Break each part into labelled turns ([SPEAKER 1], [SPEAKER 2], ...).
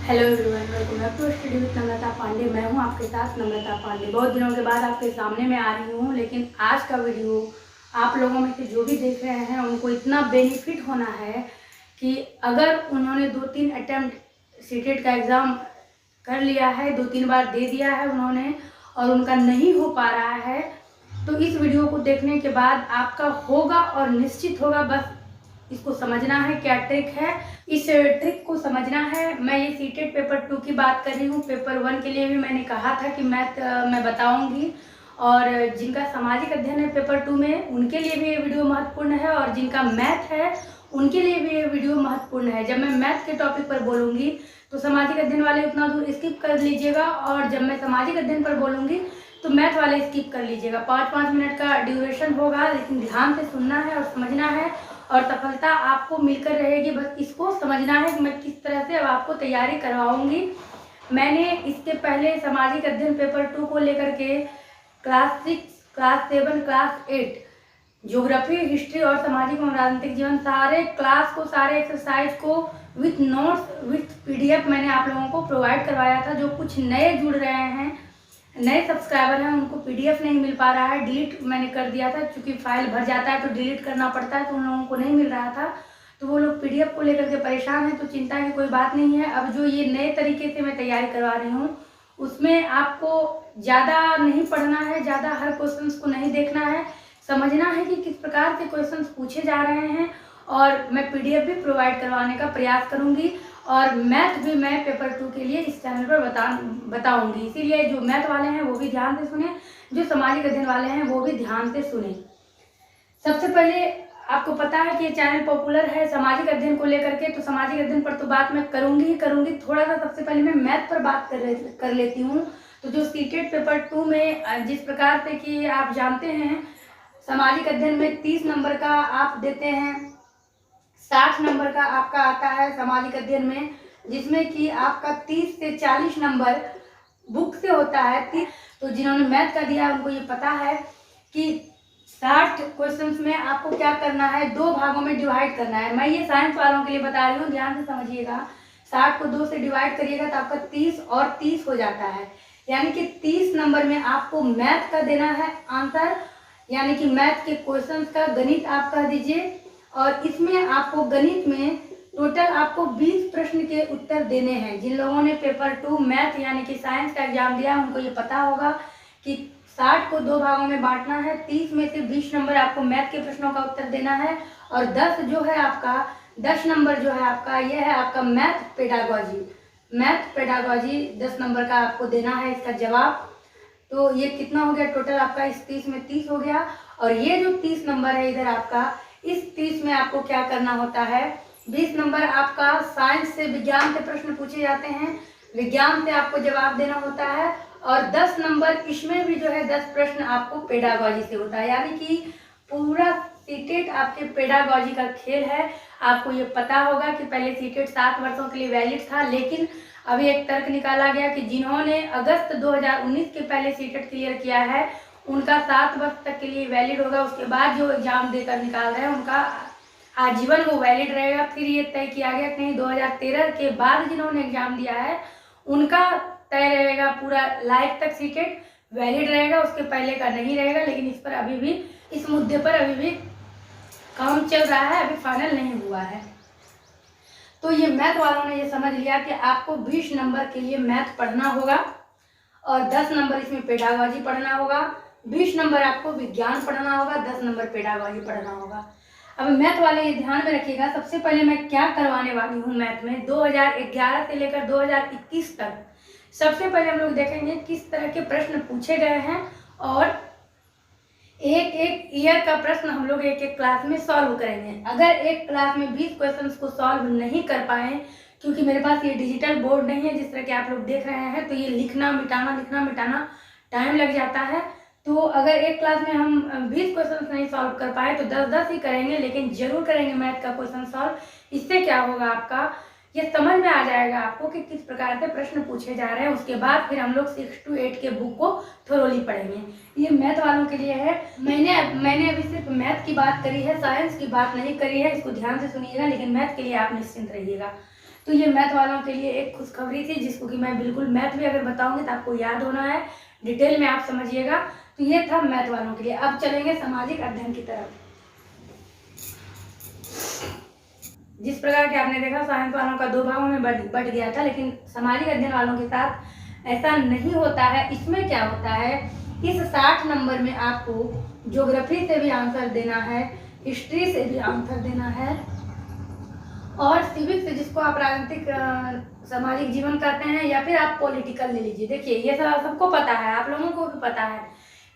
[SPEAKER 1] Hello everyone, welcome back to study with Namrata Pandey. मैं हूं आपके साथ नम्रता पांडे। बहुत दिनों के बाद आपके सामने मैं आ रही हूं, लेकिन आज का वीडियो आप लोगों में से जो भी देख रहे हैं उनको इतना बेनिफिट होना है कि अगर उन्होंने 2-3 अटैम्प्ट सीटेट का एग्ज़ाम कर लिया है, 2-3 बार दे दिया है उन्होंने और उनका नहीं हो पा रहा है, तो इस वीडियो को देखने के बाद आपका होगा और निश्चित होगा। बस इसको समझना है क्या ट्रिक है, इस ट्रिक को समझना है। मैं ये सीटेट पेपर 2 की बात कर रही हूँ। पेपर 1 के लिए भी मैंने कहा था कि मैथ मैं बताऊंगी, और जिनका सामाजिक अध्ययन है पेपर 2 में उनके लिए भी ये वीडियो महत्वपूर्ण है, और जिनका मैथ है उनके लिए भी ये वीडियो महत्वपूर्ण है। जब मैं मैथ के टॉपिक पर बोलूँगी तो सामाजिक अध्ययन वाले उतना दूर स्किप कर लीजिएगा, और जब मैं सामाजिक अध्ययन पर बोलूँगी तो मैथ वाले स्किप कर लीजिएगा। 5-5 मिनट का ड्यूरेशन होगा, लेकिन ध्यान से सुनना है और समझना है, और सफलता आपको मिलकर रहेगी। बस इसको समझना है कि मैं किस तरह से अब आपको तैयारी करवाऊंगी। मैंने इसके पहले सामाजिक अध्ययन पेपर 2 को लेकर के class 6, class 7, class 8 geography, history और सामाजिक एवं राजनीतिक जीवन सारे क्लास को, सारे एक्सरसाइज को विथ नोट्स, विथ पीडीएफ मैंने आप लोगों को प्रोवाइड करवाया था। जो कुछ नए जुड़ रहे हैं, नए सब्सक्राइबर हैं, उनको पीडीएफ नहीं मिल पा रहा है, डिलीट मैंने कर दिया था क्योंकि फाइल भर जाता है तो डिलीट करना पड़ता है, तो उन लोगों को नहीं मिल रहा था, तो वो लोग पीडीएफ को लेकर के परेशान हैं। तो चिंता की कोई बात नहीं है। अब जो ये नए तरीके से मैं तैयारी करवा रही हूँ उसमें आपको ज़्यादा नहीं पढ़ना है, ज़्यादा हर क्वेश्चन को नहीं देखना है, समझना है कि किस प्रकार के क्वेश्चन पूछे जा रहे हैं, और मैं पीडीएफ भी प्रोवाइड करवाने का प्रयास करूँगी, और मैथ भी मैं पेपर 2 के लिए इस चैनल पर बताऊंगी। इसीलिए जो मैथ वाले हैं वो भी ध्यान से सुने, जो सामाजिक अध्ययन वाले हैं वो भी ध्यान से सुने। सबसे पहले आपको पता है कि ये चैनल पॉपुलर है सामाजिक अध्ययन को लेकर के, तो सामाजिक अध्ययन पर तो बात मैं करूंगी ही करूंगी। थोड़ा सा सबसे पहले मैं मैथ पर बात कर लेती हूँ। तो जो सीटेट पेपर 2 में जिस प्रकार से कि आप जानते हैं सामाजिक अध्ययन में 30 नंबर का आप देते हैं, 60 नंबर का आपका आता है सामाजिक अध्ययन में, जिसमें कि आपका 30 से 40 नंबर बुक से होता है। तो जिन्होंने मैथ का दिया उनको ये पता है कि 60 क्वेश्चंस में आपको क्या करना है, 2 भागों में डिवाइड करना है। मैं ये साइंस वालों के लिए बता रही हूँ, ध्यान से समझिएगा। 60 को 2 से डिवाइड करिएगा तो आपका 30 और 30 हो जाता है, यानी कि 30 नंबर में आपको मैथ का देना है आंसर, यानी कि मैथ के क्वेश्चन का गणित आप कह दीजिए। और इसमें आपको गणित में टोटल आपको 20 प्रश्न के उत्तर देने हैं। जिन लोगों ने पेपर 2 मैथ यानी कि साइंस का एग्जाम दिया उनको ये पता होगा कि 60 को 2 भागों में बांटना है, 30 में से 20 नंबर आपको मैथ के प्रश्नों का उत्तर देना है, और 10 जो है आपका 10 नंबर जो है आपका ये है आपका math pedagogy. Math pedagogy 10 number का आपको देना है इसका जवाब। तो ये कितना हो गया टोटल आपका, इस 30 में 30 हो गया। और ये जो 30 नंबर है इधर आपका, इस 30 में आपको क्या करना होता है, 20 नंबर आपका साइंस से, विज्ञान से प्रश्न पूछे जाते हैं, विज्ञान से आपको जवाब देना होता है, और 10 नंबर इसमें भी जो है 10 प्रश्न आपको पेडागोजी से होता है, यानी कि पूरा सीटेट आपके पेडागोजी का खेल है। आपको ये पता होगा कि पहले सीटेट 7 वर्षों के लिए वैलिड था, लेकिन अभी एक तर्क निकाला गया कि जिन्होंने अगस्त 2019 के पहले सीटेट क्लियर किया है उनका 7 वर्ष तक के लिए वैलिड होगा। उसके बाद जो एग्जाम देकर निकाल रहे हैं उनका आजीवन वो वैलिड रहेगा। फिर ये तय किया गया कि नहीं, 2013 के बाद जिन्होंने एग्जाम दिया है उनका तय रहेगा, पूरा लाइफ तक सीटेट वैलिड रहेगा, उसके पहले का नहीं रहेगा। लेकिन इस पर अभी भी, इस मुद्दे पर अभी भी काम चल रहा है, अभी फाइनल नहीं हुआ है। तो ये मैथ वालों ने ये समझ लिया कि आपको 20 नंबर के लिए मैथ पढ़ना होगा, और 10 नंबर इसमें पेडागोजी पढ़ना होगा, 20 नंबर आपको विज्ञान पढ़ना होगा, 10 नंबर पेडागोजी पढ़ना होगा। अब मैथ वाले ये ध्यान में रखिएगा, सबसे पहले मैं क्या करवाने वाली हूँ मैथ में 2011 से लेकर 2021 तक। सबसे पहले हम लोग देखेंगे किस तरह के प्रश्न पूछे गए हैं, और एक एक ईयर का प्रश्न हम लोग एक एक क्लास में सॉल्व करेंगे। अगर एक क्लास में 20 क्वेश्चंस को सॉल्व नहीं कर पाए, क्योंकि मेरे पास ये डिजिटल बोर्ड नहीं है जिस तरह के आप लोग देख रहे हैं, तो ये लिखना मिटाना टाइम लग जाता है। तो अगर एक क्लास में हम 20 क्वेश्चन नहीं सॉल्व कर पाए तो 10-10 ही करेंगे, लेकिन जरूर करेंगे मैथ का क्वेश्चन सॉल्व। इससे क्या होगा, आपका ये समझ में आ जाएगा आपको कि किस प्रकार से प्रश्न पूछे जा रहे हैं। उसके बाद फिर हम लोग 6 to 8 के बुक को थोरोली पढ़ेंगे। ये मैथ वालों के लिए है। मैंने अभी सिर्फ मैथ की बात करी है, साइंस की बात नहीं करी है, इसको ध्यान से सुनिएगा, लेकिन मैथ के लिए आप निश्चिंत रहिएगा। तो ये मैथ वालों के लिए एक खुशखबरी थी, जिसको कि मैं बिल्कुल मैथ भी अगर बताऊंगी तो आपको याद होना है, डिटेल में आप समझिएगा। तो ये था मैथ वालों के लिए। अब चलेंगे सामाजिक अध्ययन की तरफ। जिस प्रकार के आपने देखा साइंस वालों का 2 भागों में बढ़ गया था, लेकिन सामाजिक अध्ययन वालों के साथ ऐसा नहीं होता है। इसमें क्या होता है, इस 60 नंबर में आपको ज्योग्राफी से भी आंसर देना है, हिस्ट्री से भी आंसर देना है, और सिविक्स से, जिसको आप राजनीतिक सामाजिक जीवन कहते हैं, या फिर आप पॉलिटिकल ले लीजिए। देखिए ये सबको पता है, आप लोगों को भी पता है,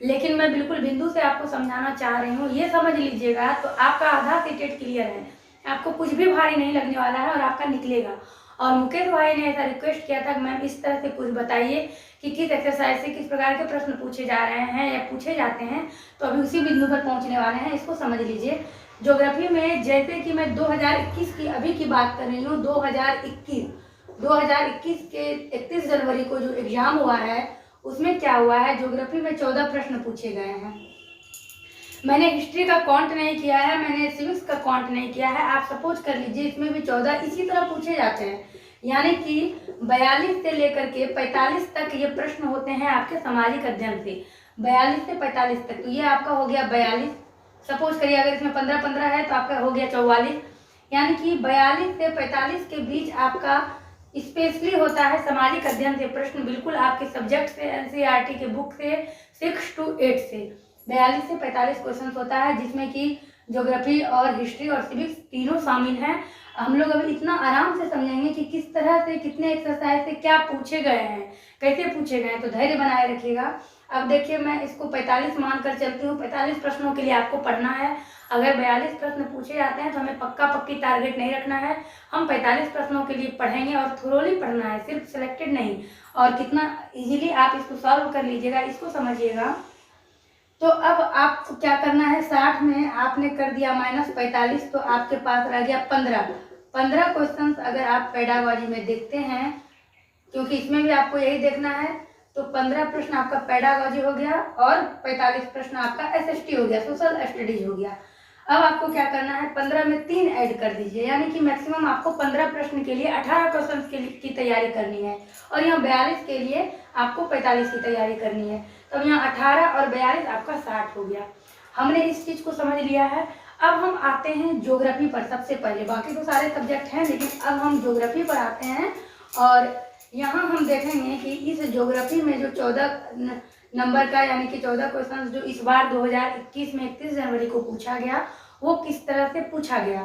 [SPEAKER 1] लेकिन मैं बिल्कुल बिंदु से आपको समझाना चाह रही हूँ। ये समझ लीजिएगा तो आपका आधा सीटेट क्लियर है, आपको कुछ भी भारी नहीं लगने वाला है और आपका निकलेगा। और मुकेश भाई ने ऐसा रिक्वेस्ट किया था कि मैम इस तरह से कुछ बताइए कि किस एक्सरसाइज से किस प्रकार के प्रश्न पूछे जा रहे हैं या पूछे जाते हैं। तो अभी उसी बिंदु पर पहुंचने वाले हैं, इसको समझ लीजिए। ज्योग्राफी में जैसे कि मैं 2021 की अभी की बात कर रही हूँ, 2021 के 31 जनवरी को जो एग्जाम हुआ है उसमें क्या हुआ है, ज्योग्राफी में 14 प्रश्न पूछे गए हैं। मैंने हिस्ट्री का काउंट नहीं किया है, मैंने सिविक्स का काउंट नहीं किया है। आप सपोज कर लीजिए इसमें भी 14 इसी तरह पूछे जाते हैं, यानी कि 42 से लेकर के 45 तक ये प्रश्न होते हैं आपके सामाजिक अध्ययन से। 42 से 45 तक, तो ये आपका हो गया 42। सपोज करिए अगर इसमें 15-15 है तो आपका हो गया 44, यानी कि 42 से 45 के बीच आपका स्पेशली होता है सामाजिक अध्ययन से प्रश्न, बिल्कुल आपके सब्जेक्ट से, एनसीईआरटी के बुक से 6 to 8 से 42 से 45 क्वेश्चन होता है, जिसमें कि ज्योग्राफी और हिस्ट्री और सिविक्स तीनों शामिल हैं। हम लोग अभी इतना आराम से समझेंगे कि किस तरह से, कितने एक्सरसाइज से क्या पूछे गए हैं, कैसे पूछे गए हैं, तो धैर्य बनाए रखिएगा। अब देखिए मैं इसको 45 मानकर चलती हूँ। 45 प्रश्नों के लिए आपको पढ़ना है। अगर 42 प्रश्न पूछे जाते हैं तो हमें पक्की टारगेट नहीं रखना है, हम 45 प्रश्नों के लिए पढ़ेंगे और थोरोली पढ़ना है, सिर्फ सिलेक्टेड नहीं। और कितना इजीली आप इसको सॉल्व कर लीजिएगा, इसको समझिएगा। तो अब आपको क्या करना है, 60 में आपने कर दिया -45, तो आपके पास रह गया 15 क्वेश्चन। अगर आप पेडागोजी में देखते हैं, क्योंकि इसमें भी आपको यही देखना है, तो 15 प्रश्न आपका पेडागोजी हो गया और 45 प्रश्न आपका एसएसटी हो गया, सोशल स्टडीज हो गया। अब आपको क्या करना है, 15 में 3 ऐड कर दीजिए, यानी कि मैक्सिमम आपको 15 प्रश्न के लिए 18 क्वेश्चन की तैयारी करनी है, और यहाँ 42 के लिए आपको 45 की तैयारी करनी है। तो यहाँ 18 और 42 आपका 60 हो गया। हमने इस चीज़ को समझ लिया है। अब हम आते हैं ज्योग्राफी पर। सबसे पहले बाकी तो सारे सब्जेक्ट हैं, लेकिन अब हम ज्योग्राफी पर आते हैं, और यहाँ हम देखेंगे कि इस ज्योग्राफी में जो 14 नंबर का, यानी कि 14 क्वेश्चन जो इस बार 2021 में 31 जनवरी को पूछा गया, वो किस तरह से पूछा गया।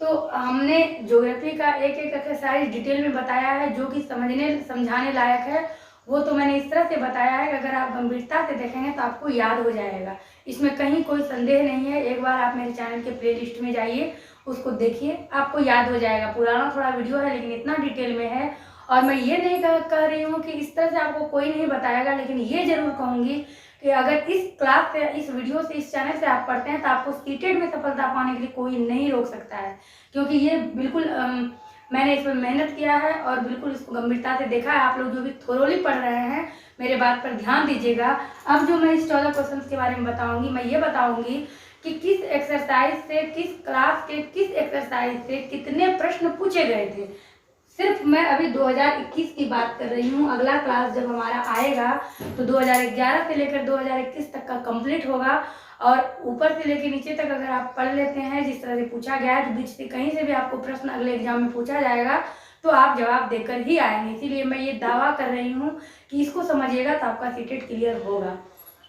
[SPEAKER 1] तो हमने ज्योग्राफी का एक एक एक्सरसाइज डिटेल में बताया है, जो कि समझाने लायक है। वो तो मैंने इस तरह से बताया है कि अगर आप गंभीरता से देखेंगे तो आपको याद हो जाएगा, इसमें कहीं कोई संदेह नहीं है। एक बार आप मेरे चैनल के प्लेलिस्ट में जाइए, उसको देखिए, आपको याद हो जाएगा। पुराना थोड़ा वीडियो है, लेकिन इतना डिटेल में है। और मैं ये नहीं कह रही हूँ कि इस तरह से आपको कोई नहीं बताएगा, लेकिन ये जरूर कहूँगी कि अगर इस क्लास से, इस वीडियो से, इस चैनल से आप पढ़ते हैं तो आपको सीटेट में सफलता पाने के लिए कोई नहीं रोक सकता है, क्योंकि ये बिल्कुल मैंने इसमें मेहनत किया है और बिल्कुल इसको गंभीरता से देखा है। आप लोग जो भी थोरोली पढ़ रहे हैं, मेरे बात पर ध्यान दीजिएगा। अब जो मैं इस 14 क्वेश्चन के बारे में बताऊंगी, मैं ये बताऊंगी कि किस एक्सरसाइज से, किस क्लास के किस एक्सरसाइज से कितने प्रश्न पूछे गए थे। सिर्फ मैं अभी 2021 की बात कर रही हूँ। अगला क्लास जब हमारा आएगा तो 2011 से लेकर 2021 तक का कंप्लीट होगा, और ऊपर से लेकर नीचे तक अगर आप पढ़ लेते हैं जिस तरह से पूछा गया है, तो बीच से कहीं से भी आपको प्रश्न अगले एग्जाम में पूछा जाएगा तो आप जवाब देकर ही आएंगे। इसीलिए मैं ये दावा कर रही हूँ कि इसको समझिएगा तो आपका सीटेट क्लियर होगा।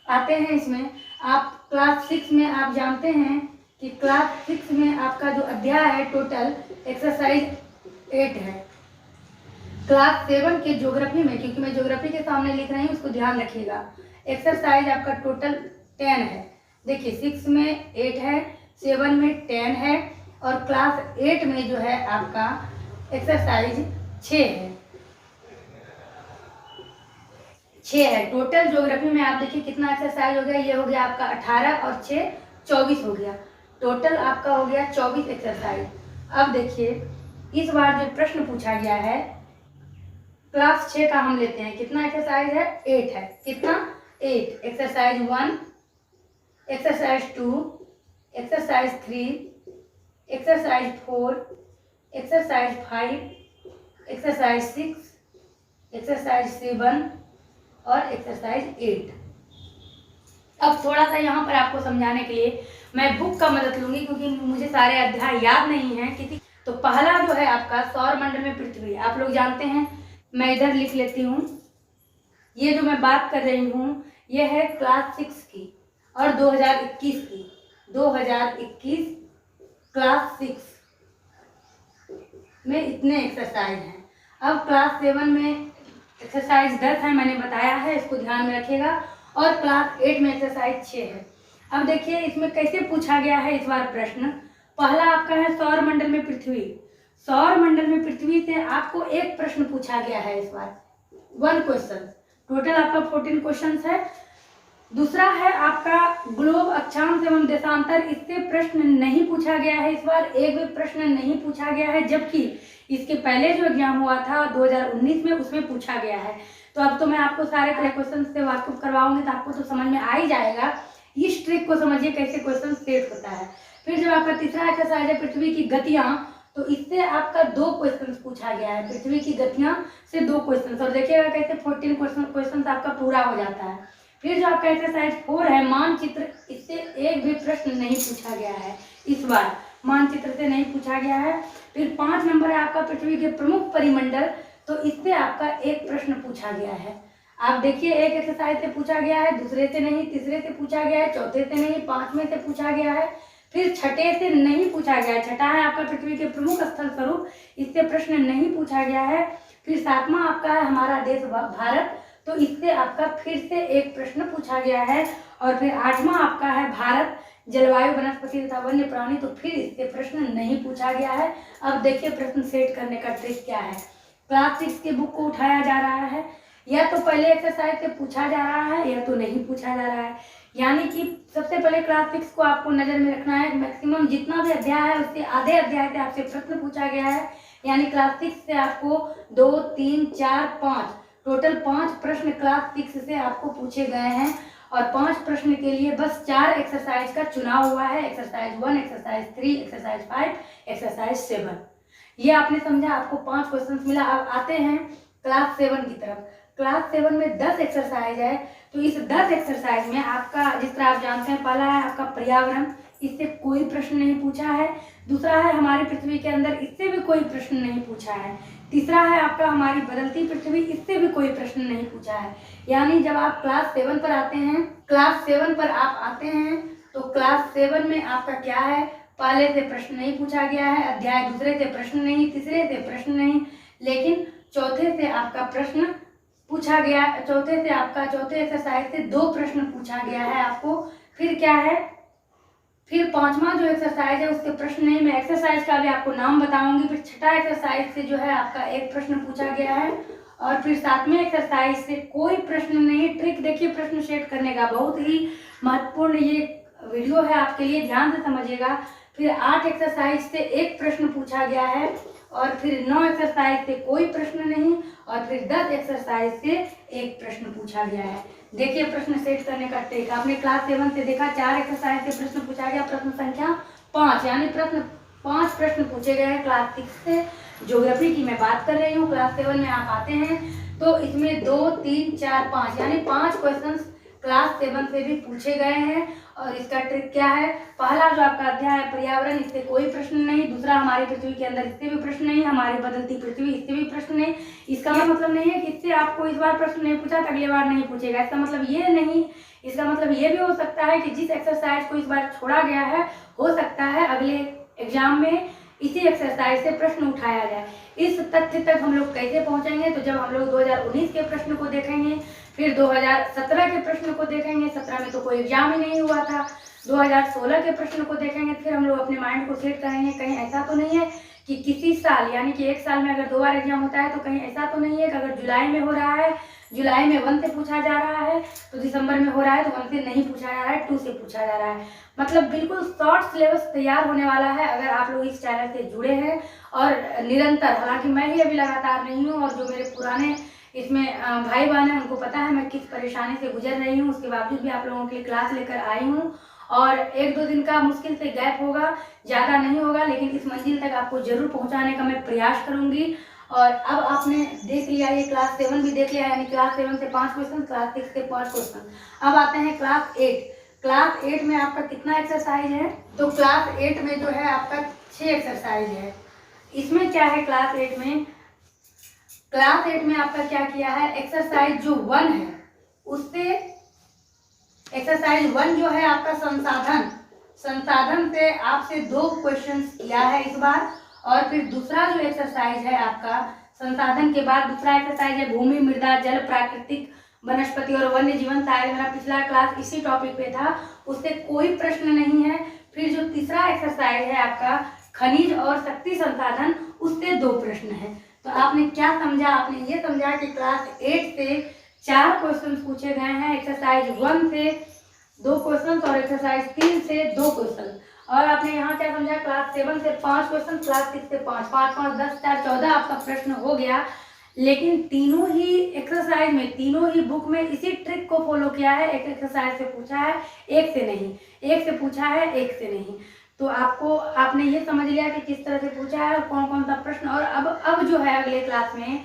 [SPEAKER 1] आते हैं इसमें, आप क्लास 6 में आप जानते हैं कि क्लास 6 में आपका जो अध्याय है टोटल एक्सरसाइज 8 है। क्लास 7 के ज्योग्राफी में, क्योंकि मैं ज्योग्राफी के सामने लिख रही हूँ, उसको ध्यान रखिएगा, एक्सरसाइज आपका टोटल 10 है। देखिए 6 में 8 है, 7 में 10 है, और क्लास 8 में जो है आपका एक्सरसाइज 6 है। 6 है टोटल ज्योग्राफी में। आप देखिए कितना एक्सरसाइज हो गया, ये हो गया आपका 18 और 6 24 हो गया, टोटल आपका हो गया 24 एक्सरसाइज। अब देखिए इस बार जो प्रश्न पूछा गया है क्लास 6 का हम लेते हैं, कितना एक्सरसाइज है, 8 है। कितना, 8। Exercise 1, exercise 2, exercise 3, exercise 4, exercise 5, exercise 6, exercise 7 और एक्सरसाइज 8। अब थोड़ा सा यहाँ पर आपको समझाने के लिए मैं बुक का मदद लूंगी, क्योंकि मुझे सारे अध्याय याद नहीं है किसी। तो पहला जो है आपका सौर मंडल में पृथ्वी, आप लोग जानते हैं। मैं इधर लिख लेती हूँ। ये जो मैं बात कर रही हूँ ये है क्लास 6 की और 2021 की। 2021 क्लास 6 में इतने एक्सरसाइज हैं। अब क्लास 7 में एक्सरसाइज 10 है, मैंने बताया है, इसको ध्यान में रखिएगा। और क्लास 8 में एक्सरसाइज 6 है। अब देखिए इसमें कैसे पूछा गया है इस बार प्रश्न। पहला आपका है सौर मंडल में पृथ्वी। सौर मंडल में पृथ्वी से आपको एक प्रश्न पूछा गया है इस बार, 1 क्वेश्चन। टोटल आपका 14 क्वेश्चन है। दूसरा है आपका ग्लोब अक्षांश एवं देशांतर, इससे प्रश्न नहीं पूछा गया है इस बार, एक भी प्रश्न नहीं पूछा गया है, जबकि इसके पहले जो एग्जाम हुआ था 2019 में उसमें पूछा गया है। तो अब तो मैं आपको सारे क्वेश्चन से वाकिफ करवाऊंगी, तो आपको तो समझ में आ ही जाएगा। इस ट्रिक को समझिए कैसे क्वेश्चन सेट होता है। फिर जब आपका तीसरा एक्सरसाइज है पृथ्वी की गतियां, तो इससे आपका 2 क्वेश्चन पूछा गया है। पृथ्वी की गतियां से 2 क्वेश्चन, और देखिएगा कैसे 14 क्वेश्चन आपका पूरा हो जाता है। फिर जो आपका एक्सरसाइज 4 है मानचित्र, इससे एक भी प्रश्न नहीं पूछा गया है इस बार, मानचित्र से नहीं पूछा गया है। फिर 5 नंबर है आपका पृथ्वी के प्रमुख परिमंडल, तो इससे आपका एक प्रश्न पूछा गया है। आप देखिए एक एक्सरसाइज से पूछा गया है, दूसरे से नहीं, तीसरे से पूछा गया है, चौथे से नहीं, 5वें से पूछा गया है, फिर छठे से नहीं पूछा गया है। छठा है आपका पृथ्वी के प्रमुख स्थल स्वरूप, इससे प्रश्न नहीं पूछा गया है। फिर 7वां आपका है हमारा देश भारत, तो इससे आपका फिर से एक प्रश्न पूछा गया है। और फिर 8वां आपका है भारत जलवायु वनस्पति तथा वन्य प्राणी, तो फिर इससे प्रश्न नहीं पूछा गया है। अब देखिए प्रश्न सेट करने का ट्रिक क्या है। क्लास 6 के बुक को उठाया जा रहा है, या तो पहले एक्सरसाइज से पूछा जा रहा है या तो नहीं पूछा जा रहा है। यानी कि सबसे पहले क्लास 6 को आपको नजर में रखना है। मैक्सिमम जितना भी अध्याय है उससे आधे अध्याय से आपसे प्रश्न पूछा गया है। यानी क्लास 6 से आपको 2, 3, 4, 5 टोटल 5 प्रश्न क्लास 6 से आपको पूछे गए हैं। और 5 प्रश्न के लिए बस 4 एक्सरसाइज का चुनाव हुआ है। Exercise 1, exercise 3, exercise 5, exercise 7। ये आपने समझा, आपको 5 क्वेश्चन मिला। अब आते हैं क्लास 7 की तरफ। क्लास 7 में 10 एक्सरसाइज है। तो इस 10 एक्सरसाइज में आपका, जिस तरह आप जानते हैं, पहला है आपका पर्यावरण, इससे कोई प्रश्न नहीं पूछा है। दूसरा है हमारी पृथ्वी के अंदर, इससे भी कोई प्रश्न नहीं पूछा है। तीसरा है आपका हमारी बदलती पृथ्वी, इससे भी कोई प्रश्न नहीं पूछा है। यानी जब आप क्लास 7 पर आते हैं, क्लास 7 पर आप आते हैं, तो क्लास 7 में आपका क्या है, पहले से प्रश्न नहीं पूछा गया है, अध्याय दूसरे से प्रश्न नहीं, तीसरे से प्रश्न नहीं, लेकिन चौथे से आपका प्रश्न पूछा गया। चौथे एक्सरसाइज से 2 प्रश्न पूछा गया है आपको। फिर क्या है, फिर 5वां जो एक्सरसाइज है उसके प्रश्न नहीं, मैं एक्सरसाइज का भी आपको नाम बताऊंगी। फिर 6ठा एक्सरसाइज से जो है आपका एक प्रश्न पूछा गया है। और फिर 7वें एक्सरसाइज से कोई प्रश्न नहीं। ट्रिक देखिए प्रश्न सेट करने का, बहुत ही महत्वपूर्ण ये वीडियो है आपके लिए, ध्यान से समझिएगा। फिर 8 एक्सरसाइज से एक प्रश्न पूछा गया है। और फिर 9 एक्सरसाइज से कोई प्रश्न नहीं। और फिर 10 एक्सरसाइज से एक प्रश्न पूछा गया है। देखिए प्रश्न सेट करने का ट्रिक, आपने क्लास 7 से देखा 4 एक्सरसाइज से प्रश्न पूछा गया, प्रश्न संख्या 5, यानी प्रश्न 5 प्रश्न पूछे गए हैं क्लास 6 से। ज्योग्राफी की मैं बात कर रही हूँ। क्लास 7 में आप आते हैं तो इसमें 2, 3, 4, 5 यानी 5 क्वेश्चन क्लास 7 से भी पूछे गए हैं। और इसका ट्रिक क्या है, पहला जो आपका अध्याय है पर्यावरण, इससे कोई प्रश्न नहीं। दूसरा हमारी पृथ्वी के अंदर, इससे भी प्रश्न नहीं। हमारी बदलती पृथ्वी, इससे भी प्रश्न नहीं। इसका मतलब नहीं है कि इससे आपको इस बार प्रश्न नहीं पूछा तो अगली बार नहीं पूछेगा, इसका मतलब ये नहीं। इसका मतलब ये भी हो सकता है कि जिस एक्सरसाइज को इस बार छोड़ा गया है, हो सकता है अगले एग्जाम में इसी एक्सरसाइज से प्रश्न उठाया जाए। इस तथ्य तक हम लोग कैसे पहुंचेंगे, तो जब हम लोग 2019 के प्रश्न को देखेंगे, फिर 2017 के प्रश्न को देखेंगे। 17 में तो कोई एग्जाम ही नहीं हुआ था। 2016 के प्रश्न को देखेंगे, फिर हम लोग अपने माइंड को सेट करेंगे, कहीं ऐसा तो नहीं है कि किसी साल, यानी कि एक साल में अगर 2 बार एग्जाम होता है, तो कहीं ऐसा तो नहीं है कि अगर जुलाई में हो रहा है, जुलाई में 1 से पूछा जा रहा है, तो दिसंबर में हो रहा है तो 1 से नहीं पूछा जा रहा है, 2 से पूछा जा रहा है। मतलब बिल्कुल शॉर्ट सिलेबस तैयार होने वाला है अगर आप लोग इस चैनल से जुड़े हैं और निरंतर। हालांकि मैं ही अभी लगातार नहीं हूँ, और जो मेरे पुराने इसमें भाई बहन है उनको पता है मैं किस परेशानी से गुजर रही हूँ। उसके बावजूद भी आप लोगों के लिए क्लास लेकर आई हूँ। और 1-2 दिन का मुश्किल से गैप होगा, ज़्यादा नहीं होगा, लेकिन इस मंजिल तक आपको जरूर पहुँचाने का मैं प्रयास करूँगी। और अब आपने देख लिया ये क्लास 7 भी देख लिया, यानी क्लास 7 से 5 क्वेश्चन, क्लास 6 से 5 क्वेश्चन। अब आते हैं क्लास 8। क्लास 8 में आपका कितना एक्सरसाइज है? तो क्लास 8 में जो है आपका 6 एक्सरसाइज है। इसमें क्या है क्लास 8 में? क्लास 8 में आपका क्या किया है, एक्सरसाइज जो 1 है उससे, एक्सरसाइज 1 जो है आपका संसाधन से आपसे 2 क्वेश्चन किया है इस बार। और फिर दूसरा जो एक्सरसाइज है आपका संसाधन के बाद दूसरा एक्सरसाइज है भूमि, मृदा, जल, प्राकृतिक, वनस्पति और वन्य जीवन। शायद मेरा पिछला क्लास इसी टॉपिक पे था, उससे कोई प्रश्न नहीं है। फिर जो तीसरा एक्सरसाइज है आपका खनिज और शक्ति संसाधन, उससे 2 प्रश्न है। तो आपने क्या समझा? आपने ये समझा कि क्लास 8 से 4 क्वेश्चन पूछे गए हैं, एक्सरसाइज 1 से 2 क्वेश्चन और एक्सरसाइज 3 से 2 क्वेश्चन। और आपने यहाँ क्या समझा? क्लास 7 से 5 क्वेश्चन, क्लास 6 से 5, 5, 5, 10, 4, 14 आपका प्रश्न हो गया। लेकिन तीनों ही एक्सरसाइज में, तीनों ही बुक में इसी ट्रिक को फॉलो किया है। एक एक्सरसाइज से पूछा है, एक से नहीं, एक से पूछा है, एक से नहीं। तो आपने ये समझ लिया कि किस तरह से पूछा है और कौन कौन सा प्रश्न। और अब जो है अगले क्लास में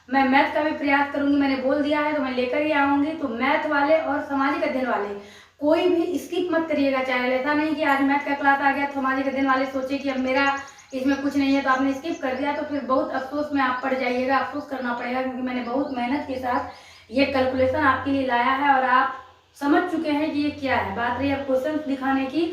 [SPEAKER 1] मैं मैथ का भी प्रयास करूंगी, मैंने बोल दिया है तो मैं लेकर ही आऊंगी। तो मैथ वाले और सामाजिक अध्ययन वाले कोई भी स्किप मत करिएगा चैनल। ऐसा नहीं कि आज मैथ का क्लास आ गया तो सामाजिक अध्ययन वाले सोचे कि अब मेरा इसमें कुछ नहीं है तो आपने स्किप कर दिया, तो फिर बहुत अफसोस में आप पड़ जाइएगा, अफसोस करना पड़ेगा। क्योंकि मैंने बहुत मेहनत के साथ ये कैलकुलेशन आपके लिए लाया है और आप समझ चुके हैं कि ये क्या है। बात रही अब क्वेश्चन दिखाने की,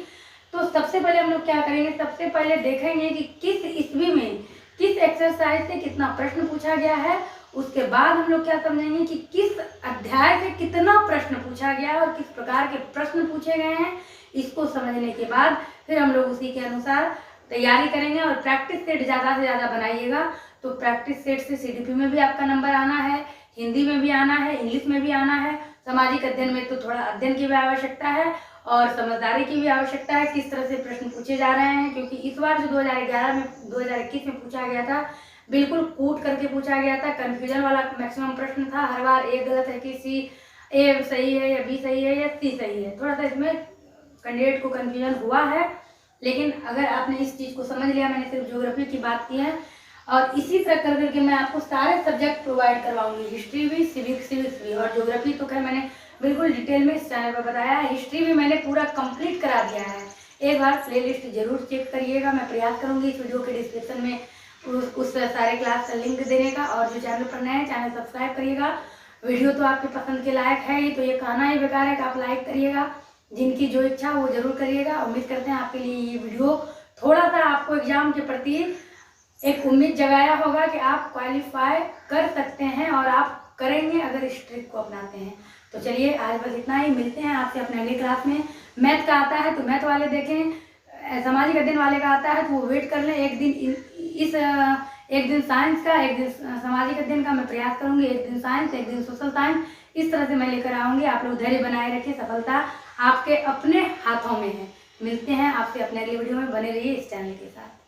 [SPEAKER 1] तो सबसे पहले हम लोग क्या करेंगे, सबसे पहले देखेंगे कि किस ईस्वी में किस एक्सरसाइज से कितना प्रश्न पूछा गया है। उसके बाद हम लोग क्या समझेंगे कि किस अध्याय से कितना प्रश्न पूछा गया है और किस प्रकार के प्रश्न पूछे गए हैं। इसको समझने के बाद फिर हम लोग उसी के अनुसार तैयारी करेंगे। और प्रैक्टिस सेट ज़्यादा से ज़्यादा बनाइएगा। तो प्रैक्टिस सेट से सीडीपी में भी आपका नंबर आना है, हिंदी में भी आना है, इंग्लिश में भी आना है। सामाजिक अध्ययन में तो थोड़ा अध्ययन की भी आवश्यकता है और समझदारी की भी आवश्यकता है, किस तरह से प्रश्न पूछे जा रहे हैं। क्योंकि इस बार जो 2011 में 2021 में पूछा गया था, बिल्कुल कूट करके पूछा गया था, कन्फ्यूजन वाला मैक्सिमम प्रश्न था। हर बार एक गलत है कि सी ए सही है या बी सही है या सी सही है। थोड़ा सा इसमें कैंडिडेट को कन्फ्यूजन हुआ है, लेकिन अगर आपने इस चीज़ को समझ लिया, मैंने सिर्फ ज्योग्राफी की बात की है। और इसी तरह कर करके मैं आपको सारे सब्जेक्ट प्रोवाइड करवाऊंगी, हिस्ट्री भी, सिविक्स भी। और ज्योग्राफी तो खैर मैंने बिल्कुल डिटेल में इस चैनल पर बताया है। हिस्ट्री भी मैंने पूरा कंप्लीट करा दिया है। एक बार प्लेलिस्ट जरूर चेक करिएगा। मैं प्रयास करूंगी इस वीडियो के डिस्क्रिप्शन में उस सारे क्लास का लिंक देने का। और जो चैनल पर नए हैं, चैनल सब्सक्राइब करिएगा। वीडियो तो आपके पसंद के लायक है ही, तो ये कहना ही बेकार है कि आप लाइक करिएगा। जिनकी जो इच्छा वो जरूर करिएगा। उम्मीद करते हैं आपके लिए ये वीडियो थोड़ा सा आपको एग्जाम के प्रति एक उम्मीद जगाया होगा कि आप क्वालिफाई कर सकते हैं और आप करेंगे अगर इस ट्रिक को अपनाते हैं। तो चलिए आज बस इतना ही, मिलते हैं आपसे अपने अगले क्लास में। मैथ का आता है तो मैथ वाले देखें, सामाजिक अध्ययन वाले का आता है तो वो वेट कर लें। एक दिन साइंस का, एक दिन सामाजिक अध्ययन का मैं प्रयास करूंगी। एक दिन साइंस, एक दिन सोशल साइंस, इस तरह से मैं लेकर आऊंगी। आप लोग धैर्य बनाए रखिए, सफलता आपके अपने हाथों में है। मिलते हैं आपसे अपने अगले वीडियो में, बने रहिए इस चैनल के साथ।